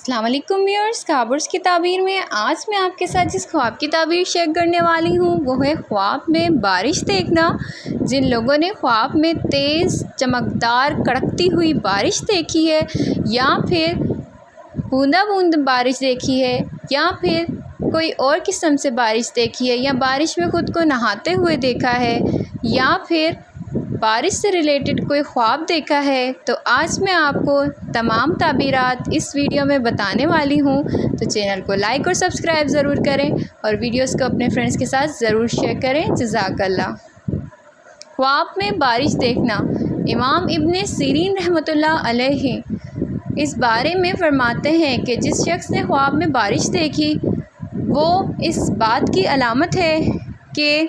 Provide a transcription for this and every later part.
السلام علیکم ویورز، خوابرز کی تعبیر میں آج میں آپ کے ساتھ جس خواب کی تعبیر شیئر کرنے والی ہوں وہ ہے خواب میں بارش دیکھنا۔ جن لوگوں نے خواب میں تیز چمکدار کڑکتی ہوئی بارش دیکھی ہے یا پھر بوندا بوند بارش دیکھی ہے یا پھر کوئی اور قسم سے بارش دیکھی ہے یا بارش میں خود کو نہاتے ہوئے دیکھا ہے یا پھر بارش سے ریلیٹڈ کوئی خواب دیکھا ہے، تو آج میں آپ کو تمام تعبیرات اس ویڈیو میں بتانے والی ہوں۔ تو چینل کو لائک اور سبسکرائب ضرور کریں اور ویڈیوز کو اپنے فرینڈز کے ساتھ ضرور شیئر کریں۔ جزاک اللہ۔ خواب میں بارش دیکھنا۔ امام ابن سیرین رحمۃ اللہ علیہ اس بارے میں فرماتے ہیں کہ جس شخص نے خواب میں بارش دیکھی وہ اس بات کی علامت ہے کہ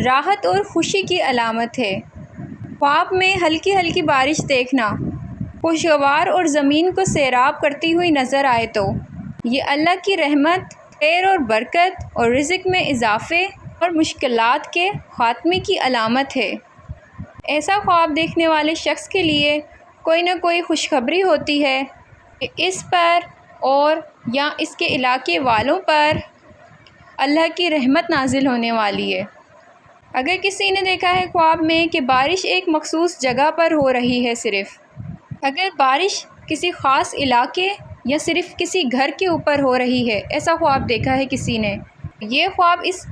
راحت اور خوشی کی علامت ہے۔ خواب میں ہلکی ہلکی بارش دیکھنا خوشگوار اور زمین کو سیراب کرتی ہوئی نظر آئے تو یہ اللہ کی رحمت، خیر اور برکت اور رزق میں اضافے اور مشکلات کے خاتمے کی علامت ہے۔ ایسا خواب دیکھنے والے شخص کے لیے کوئی نہ کوئی خوشخبری ہوتی ہے کہ اس پر اور یا اس کے علاقے والوں پر اللہ کی رحمت نازل ہونے والی ہے۔ اگر کسی نے دیکھا ہے خواب میں کہ بارش ایک مخصوص جگہ پر ہو رہی ہے، اگر بارش کسی خاص علاقے یا صرف کسی گھر کے اوپر ہو رہی ہے، ایسا خواب دیکھا ہے کسی نے، یہ خواب اس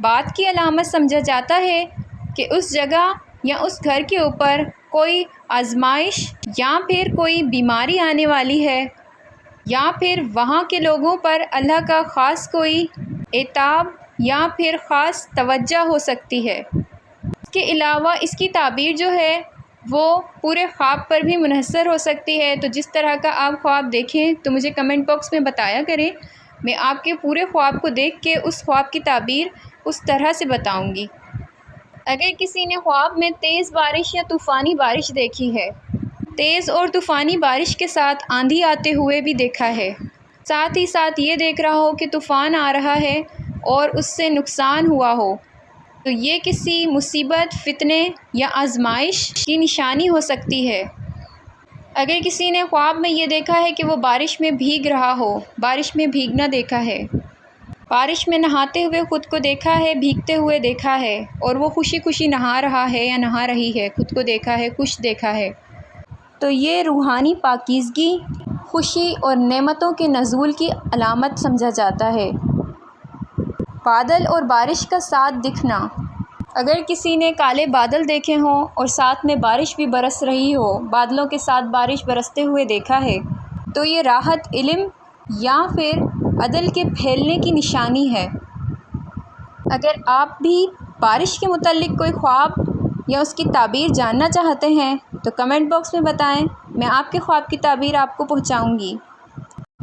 بات کی علامت سمجھا جاتا ہے کہ اس جگہ یا اس گھر کے اوپر کوئی آزمائش یا پھر کوئی بیماری آنے والی ہے یا پھر وہاں کے لوگوں پر اللہ کا خاص کوئی عتاب یا پھر خاص توجہ ہو سکتی ہے۔ اس کے علاوہ اس کی تعبیر جو ہے وہ پورے خواب پر بھی منحصر ہو سکتی ہے۔ تو جس طرح کا آپ خواب دیکھیں تو مجھے کمنٹ باکس میں بتایا کریں، میں آپ کے پورے خواب کو دیکھ کے اس خواب کی تعبیر اس طرح سے بتاؤں گی۔ اگر کسی نے خواب میں تیز بارش یا طوفانی بارش دیکھی ہے، تیز اور طوفانی بارش کے ساتھ آندھی آتے ہوئے بھی دیکھا ہے، ساتھ ہی ساتھ یہ دیکھ رہا ہو کہ طوفان آ رہا ہے اور اس سے نقصان ہوا ہو، تو یہ کسی مصیبت، فتنے یا آزمائش کی نشانی ہو سکتی ہے۔ اگر کسی نے خواب میں یہ دیکھا ہے کہ وہ بارش میں بھیگ رہا ہو، بارش میں بھیگنا دیکھا ہے، بارش میں نہاتے ہوئے خود کو دیکھا ہے، بھیگتے ہوئے دیکھا ہے اور وہ خوشی خوشی نہا رہا ہے یا نہا رہی ہے، خود کو دیکھا ہے، خوش دیکھا ہے، تو یہ روحانی پاکیزگی، خوشی اور نعمتوں کے نزول کی علامت سمجھا جاتا ہے۔ بادل اور بارش کا ساتھ دکھنا۔ اگر کسی نے کالے بادل دیکھے ہوں اور ساتھ میں بارش بھی برس رہی ہو، بادلوں کے ساتھ بارش برستے ہوئے دیکھا ہے، تو یہ راحت، علم یا پھر عدل کے پھیلنے کی نشانی ہے۔ اگر آپ بھی بارش کے متعلق کوئی خواب یا اس کی تعبیر جاننا چاہتے ہیں تو کمنٹ باکس میں بتائیں، میں آپ کے خواب کی تعبیر آپ کو پہنچاؤں گی۔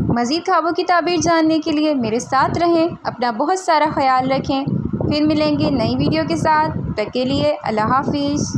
مزید خوابوں کی تعبیر جاننے کے لیے میرے ساتھ رہیں، اپنا بہت سارا خیال رکھیں، پھر ملیں گے نئی ویڈیو کے ساتھ، تب تک کے لیے اللہ حافظ۔